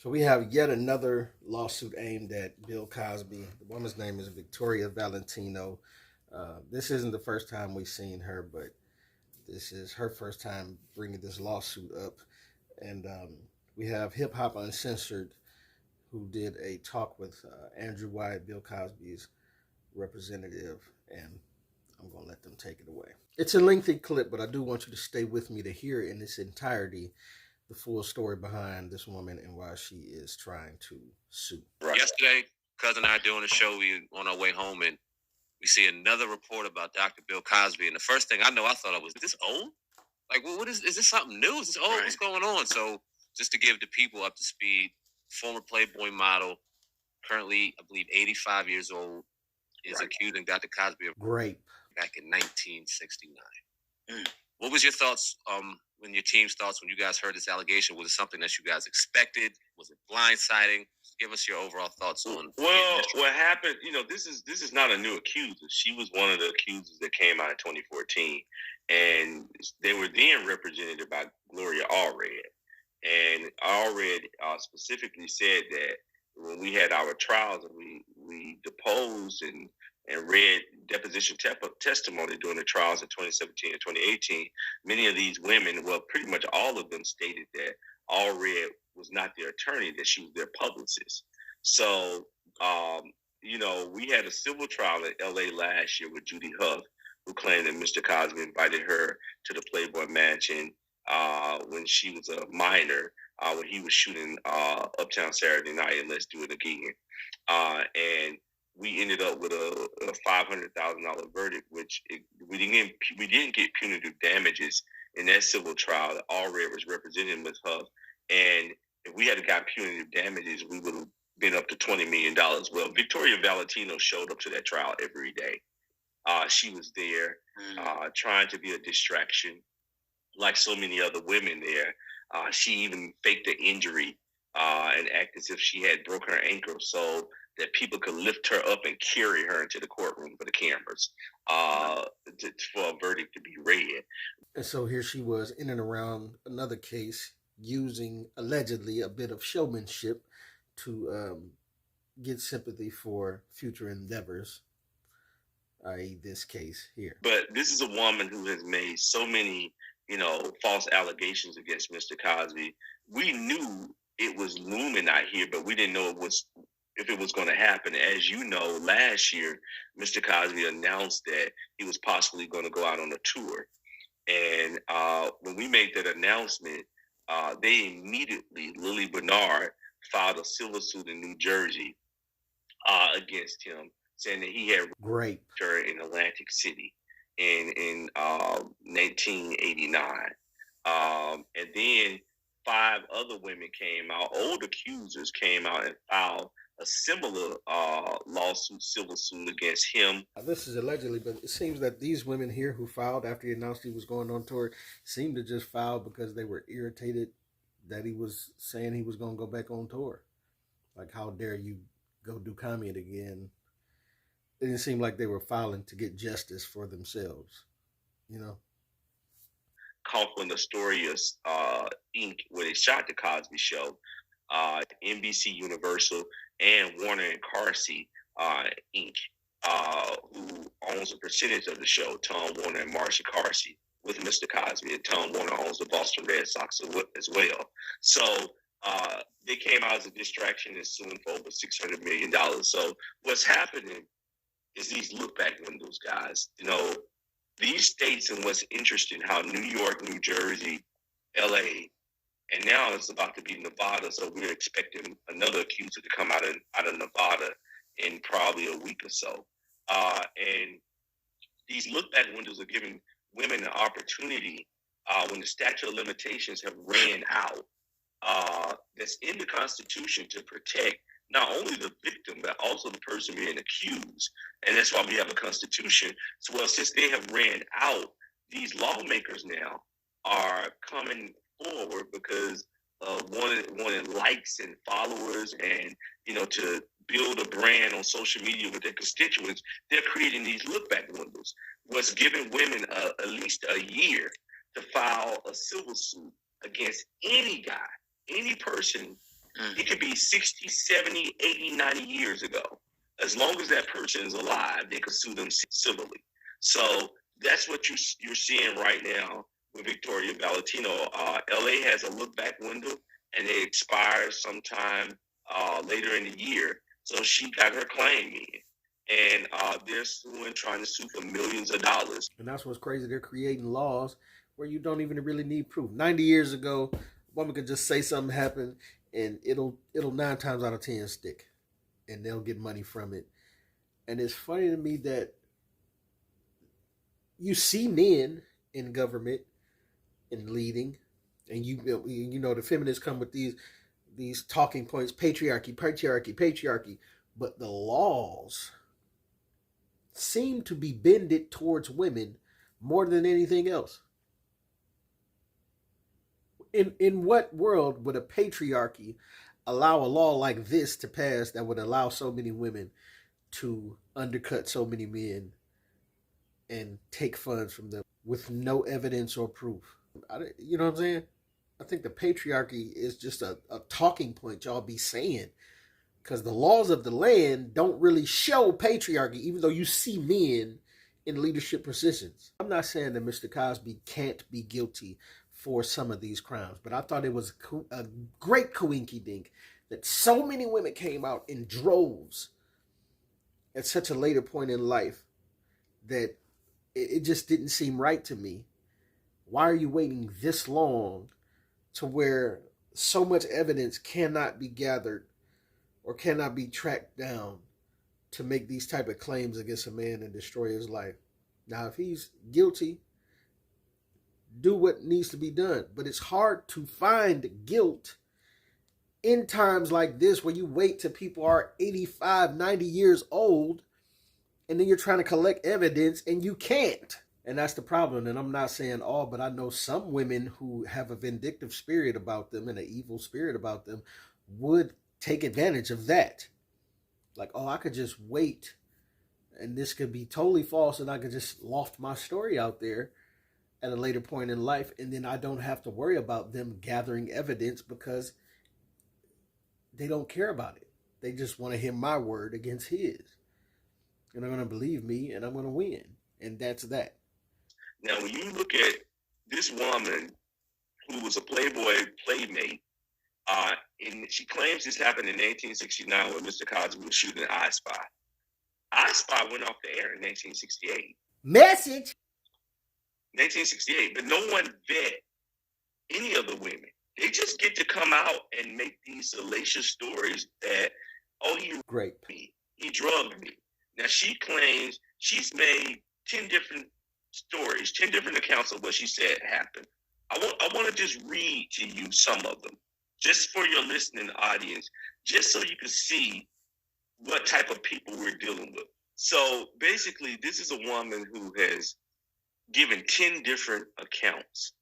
So we have yet another lawsuit aimed at Bill Cosby. The woman's name is Victoria Valentino. This isn't the first time we've seen her, but this is her first time bringing this lawsuit up. And we have Hip Hop Uncensored, who did a talk with Andrew Wyatt, Bill Cosby's representative, and I'm going to let them take it away. It's a lengthy clip, but I do want you to stay with me to hear in its entirety the full story behind this woman and why she is trying to sue. Right. Yesterday, cousin and I doing a show, we on our way home, and we see another report about Dr. Bill Cosby. And the first thing I thought is this old? Like, what is this something new? Is this old? Right. What's going on? So just to give the people up to speed, former Playboy model, currently, I believe, 85 years old, is accusing Dr. Cosby of rape back in 1969. What was your thoughts, when your team's thoughts when you guys heard this allegation? Was it something that you guys expected? Was it blindsiding? Give us your overall thoughts on. Well, what happened? This is not a new accuser. She was one of the accusers that came out in 2014, and they were then represented by Gloria Allred. And Allred specifically said that when we had our trials and we deposed and read deposition testimony during the trials in 2017 and 2018, many of these women, well, pretty much all of them stated that Allred was not their attorney, that she was their publicist. So, we had a civil trial in LA last year with Judy Huff, who claimed that Mr. Cosby invited her to the Playboy Mansion when she was a minor, when he was shooting Uptown Saturday Night and Let's Do It Again. And we ended up with a $500,000 verdict, which we didn't get punitive damages in that civil trial. That Allred was representing Ms. Huff, and if we had got punitive damages, we would have been up to $20 million. Well, Victoria Valentino showed up to that trial every day. She was there trying to be a distraction, like so many other women there. She even faked an injury and acted as if she had broken her ankle so that people could lift her up and carry her into the courtroom for the cameras for a verdict to be read. And so here she was in and around another case using allegedly a bit of showmanship to get sympathy for future endeavors, i.e. this case here. But this is a woman who has made so many, false allegations against Mr. Cosby. We knew it was looming out here, but we didn't know if it was going to happen. As you know, last year, Mr. Cosby announced that he was possibly going to go out on a tour. And when we made that announcement, they immediately, Lily Bernard, filed a civil suit in New Jersey against him, saying that he had raped her in Atlantic City in 1989. And then 5 other women came out, old accusers came out and filed a similar civil suit against him. This is allegedly, but it seems that these women here who filed after he announced he was going on tour seemed to just file because they were irritated that he was saying he was going to go back on tour. Like, how dare you go do comedy again? It didn't seem like they were filing to get justice for themselves, Coughlin Astorius Inc., where they shot the Cosby Show, NBC Universal, and Warner and Carsey Inc., who owns a percentage of the show, Tom Warner and Marcia Carsey, with Mr. Cosby. And Tom Warner owns the Boston Red Sox as well. So they came out as a distraction and suing for over $600 million. So what's happening is these look-back windows, guys. These states, and what's interesting, how New York, New Jersey, L.A., and now it's about to be Nevada, so we're expecting another accuser to come out of Nevada in probably a week or so. And these look-back windows are giving women an opportunity when the statute of limitations have ran out, that's in the Constitution to protect not only the victim, but also the person being accused. And that's why we have a Constitution. So, since they have ran out, these lawmakers now are coming forward because wanting likes and followers and, to build a brand on social media with their constituents. They're creating these look-back windows. What's giving women at least a year to file a civil suit against any guy, any person It could be 60, 70, 80, 90 years ago. As long as that person is alive, they could sue them civilly. So that's what you're seeing right now with Victoria Valentino. LA has a look back window, and it expires sometime later in the year. So she got her claim in, and they're trying to sue for millions of dollars. And that's what's crazy. They're creating laws where you don't even really need proof. 90 years ago, a woman could just say something happened, and it'll 9 times out of 10 stick, and they'll get money from it. And it's funny to me that you see men in government and leading, and you know the feminists come with these talking points: patriarchy, patriarchy, patriarchy. But the laws seem to be bended towards women more than anything else. In what world would a patriarchy allow a law like this to pass that would allow so many women to undercut so many men and take funds from them with no evidence or proof? You know what I'm saying? I think the patriarchy is just a talking point y'all be saying, because the laws of the land don't really show patriarchy, even though you see men in leadership positions. I'm not saying that Mr. Cosby can't be guilty for some of these crimes, but I thought it was a great coinkydink that so many women came out in droves at such a later point in life that it just didn't seem right to me. Why are you waiting this long to where so much evidence cannot be gathered or cannot be tracked down to make these type of claims against a man and destroy his life? Now, if he's guilty, do what needs to be done. But it's hard to find guilt in times like this where you wait till people are 85, 90 years old, and then you're trying to collect evidence and you can't. And that's the problem. And I'm not saying all, but I know some women who have a vindictive spirit about them and an evil spirit about them would take advantage of that. Like, oh, I could just wait and this could be totally false and I could just loft my story out there at a later point in life, and then I don't have to worry about them gathering evidence because they don't care about it. They just want to hear my word against his. And they're going to believe me and I'm going to win. And that's that. Now, when you look at this woman who was a Playboy playmate, and she claims this happened in 1869 when Mr. Cosby was shooting I Spy. I Spy went off the air in 1968. Message! 1968, but no one vet any of the women. They just get to come out and make these salacious stories that, oh, he raped me, he drugged me. Now, she claims she's made 10 different stories, 10 different accounts of what she said happened. I want to just read to you some of them, just for your listening audience, just so you can see what type of people we're dealing with. So basically, this is a woman who has given 10 different accounts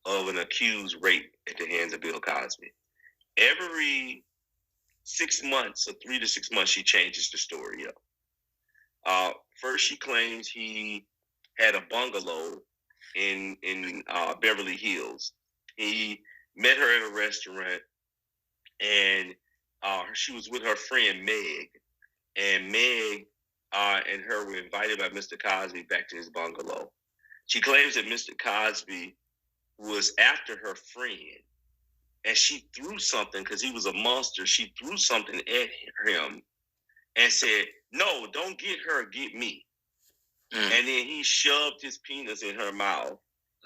of an accused rape at the hands of Bill Cosby. Every 6 months, or 3 to 6 months, she changes the story up. First, she claims he had a bungalow in Beverly Hills. He met her at a restaurant, and she was with her friend Meg, and Meg and her were invited by Mr. Cosby back to his bungalow. She claims that Mr. Cosby was after her friend, and she threw something, because he was a monster. She threw something at him and said, "No, don't get her, get me." And then he shoved his penis in her mouth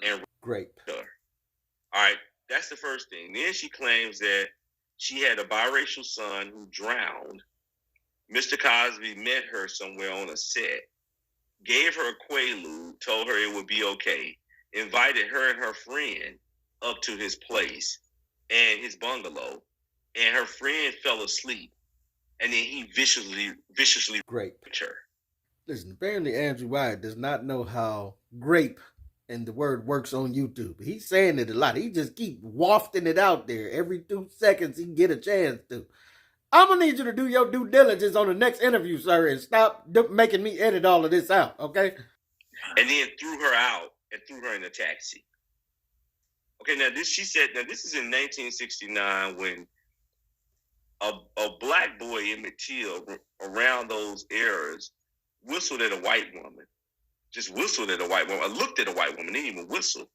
and raped her. All right, that's the first thing. Then she claims that she had a biracial son who drowned. Mr. Cosby met her somewhere on a set, gave her a Quaalude, told her it would be okay, invited her and her friend up to his place and his bungalow, and her friend fell asleep, and then he viciously raped her. Listen, apparently Andrew Wyatt does not know how grape and the word works on YouTube. He's saying it a lot. He just keep wafting it out there. Every 2 seconds he get a chance to. I'm going to need you to do your due diligence on the next interview, sir, and stop making me edit all of this out, okay? And then threw her out and threw her in a taxi. Okay, now this is in 1969 when a black boy, Emmett Till, around those eras, whistled at a white woman. Just whistled at a white woman. I looked at a white woman, didn't even whistle,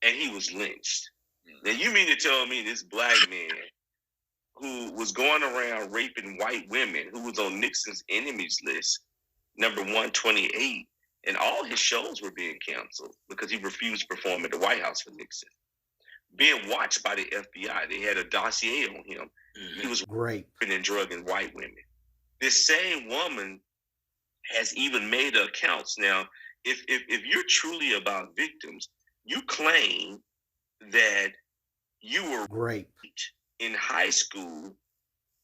and he was lynched. Now, you mean to tell me this black man who was going around raping white women, who was on Nixon's enemies list, number 128, and all his shows were being canceled because he refused to perform at the White House for Nixon, being watched by the FBI. They had a dossier on him. He was raping and drugging white women. This same woman has even made accounts. Now, if you're truly about victims, you claim that you were raped in high school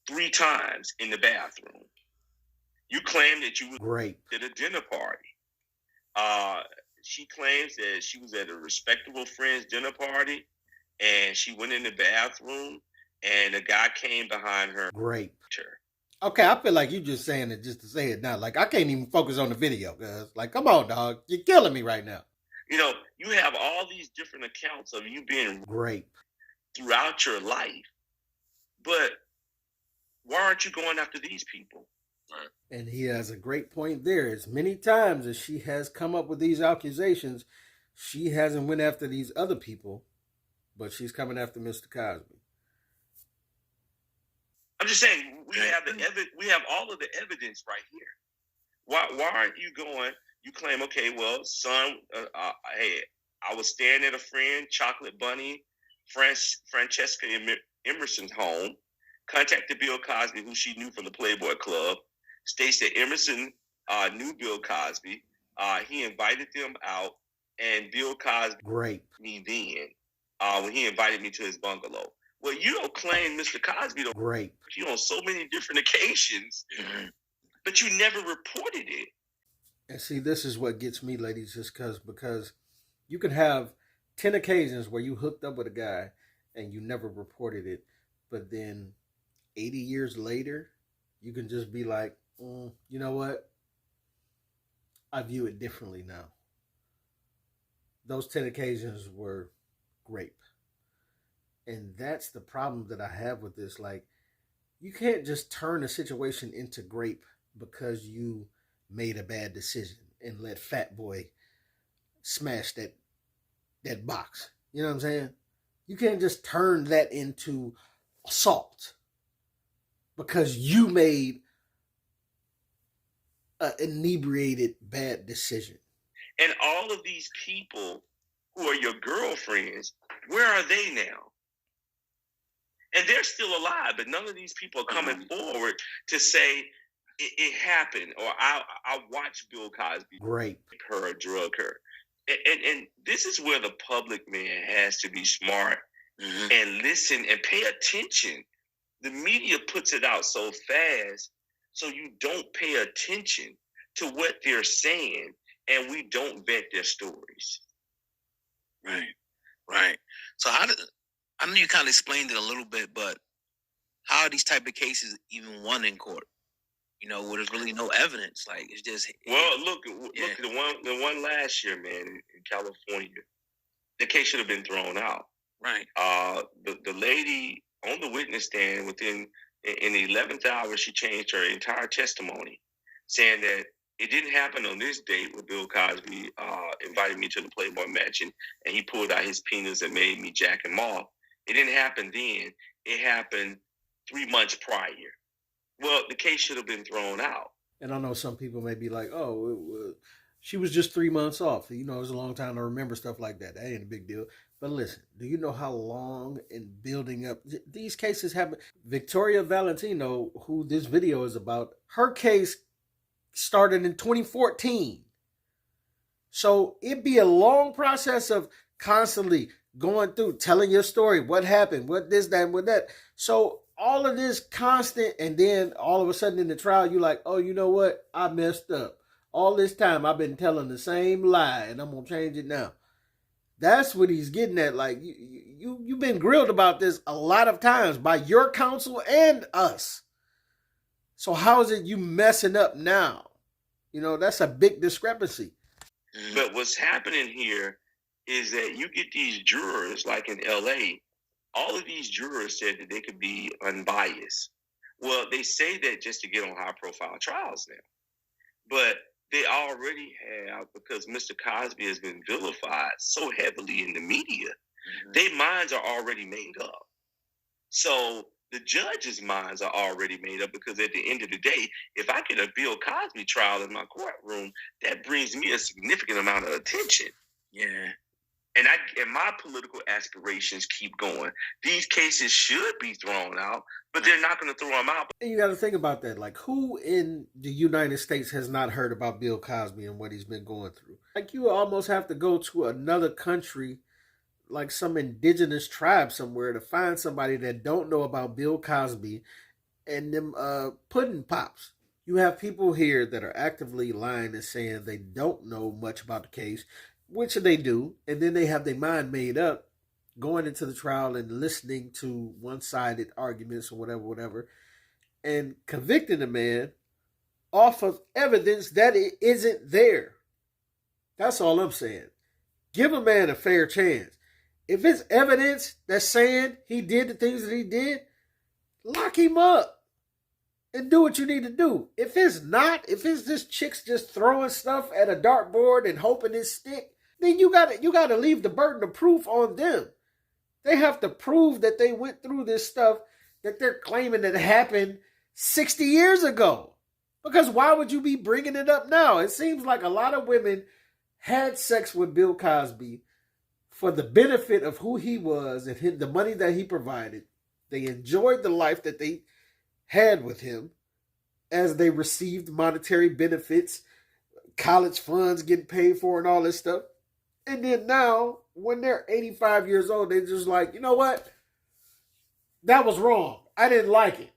3 times in the bathroom. You claim that you were raped at a dinner party. She claims that she was at a respectable friend's dinner party and she went in the bathroom and a guy came behind her and raped her. Okay, I feel like you just saying it just to say it now. Like, I can't even focus on the video, cuz. Like, come on, dog. You're killing me right now. You know, you have all these different accounts of you being raped throughout your life. But why aren't you going after these people? Right. And he has a great point there. As many times as she has come up with these accusations, she hasn't went after these other people, but she's coming after Mr. Cosby. I'm just saying, we have all of the evidence right here. Why aren't you going? You claim, okay, well, son, hey, I was staying at a friend, Chocolate Bunny, Francesca Emerson's home, contacted Bill Cosby, who she knew from the Playboy Club, states that Emerson knew Bill Cosby. He invited them out, and Bill Cosby raped me then when he invited me to his bungalow. Well, you don't claim Mr. Cosby to rape you on so many different occasions, but you never reported it. And see, this is what gets me, ladies, just because you can have 10 occasions where you hooked up with a guy and you never reported it, but then 80 years later, you can just be like, you know what? I view it differently now. Those 10 occasions were rape. And that's the problem that I have with this. Like, you can't just turn a situation into grape because you made a bad decision and let Fat Boy smash that box. You know what I'm saying? You can't just turn that into assault because you made an inebriated bad decision. And all of these people who are your girlfriends, where are they now? And they're still alive, but none of these people are coming forward to say it happened, or I watched Bill Cosby rape her or drug her. And this is where the public, man, has to be smart and listen and pay attention. The media puts it out so fast, so you don't pay attention to what they're saying, and we don't vet their stories. Right. So I know you kind of explained it a little bit, but how are these type of cases even won in court? You know, where there's really no evidence. Like, it's just... Well, look, the one last year, man, in California, the case should have been thrown out. Right. The lady on the witness stand in the 11th hour, she changed her entire testimony, saying that it didn't happen on this date where Bill Cosby invited me to the Playboy Mansion and he pulled out his penis and made me jack him off. It didn't happen then. It happened 3 months prior. Well, the case should have been thrown out. And I know some people may be like, she was just 3 months off. You know, it's a long time to remember stuff like that. That ain't a big deal. But listen, do you know how long in building up these cases happen? Victoria Valentino, who this video is about, her case started in 2014. So it'd be a long process of constantly going through, telling your story, what happened, what this, that, what that. So all of this constant, and then all of a sudden in the trial, you're like, oh, you know what? I messed up. All this time I've been telling the same lie, and I'm going to change it now. That's what he's getting at. Like, you've been grilled about this a lot of times by your counsel and us. So how is it you messing up now? You know, that's a big discrepancy. But what's happening here is that you get these jurors, like in LA, all of these jurors said that they could be unbiased. Well, they say that just to get on high-profile trials now. But they already have, because Mr. Cosby has been vilified so heavily in the media, their minds are already made up. So the judges' minds are already made up, because at the end of the day, if I get a Bill Cosby trial in my courtroom, that brings me a significant amount of attention. Yeah. And my political aspirations keep going. These cases should be thrown out, but they're not going to throw them out. And you got to think about that. Like, who in the United States has not heard about Bill Cosby and what he's been going through? Like, you almost have to go to another country, like some indigenous tribe somewhere, to find somebody that don't know about Bill Cosby and them pudding pops. You have people here that are actively lying and saying they don't know much about the case, which they do, and then they have their mind made up going into the trial and listening to one-sided arguments or whatever, and convicting a man off of evidence that it isn't there. That's all I'm saying. Give a man a fair chance. If it's evidence that's saying he did the things that he did, lock him up and do what you need to do. If it's not, if it's this chick's just throwing stuff at a dartboard and hoping it stick, then you gotta leave the burden of proof on them. They have to prove that they went through this stuff that they're claiming that happened 60 years ago. Because why would you be bringing it up now? It seems like a lot of women had sex with Bill Cosby for the benefit of who he was and the money that he provided. They enjoyed the life that they had with him as they received monetary benefits, college funds getting paid for and all this stuff. And then now, when they're 85 years old, they're just like, you know what? That was wrong. I didn't like it.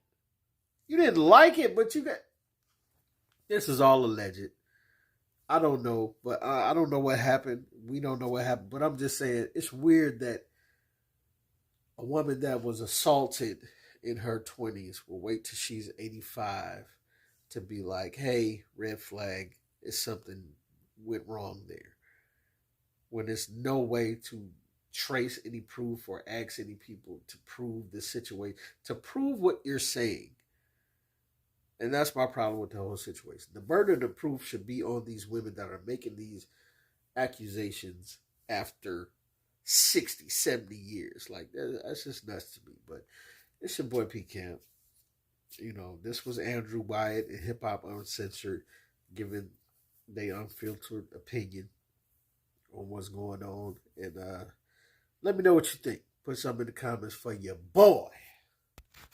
You didn't like it, but you got... This is all alleged. I don't know, but I don't know what happened. We don't know what happened, but I'm just saying it's weird that a woman that was assaulted in her 20s will wait till she's 85 to be like, hey, red flag, is something went wrong there. When there's no way to trace any proof or ask any people to prove the situation, to prove what you're saying. And that's my problem with the whole situation. The burden of proof should be on these women that are making these accusations after 60, 70 years. Like, that's just nuts to me. But it's your boy P. Camp. You know, this was Andrew Wyatt and Hip Hop Uncensored, giving their unfiltered opinion on what's going on. And let me know what you think. Put something in the comments for your boy.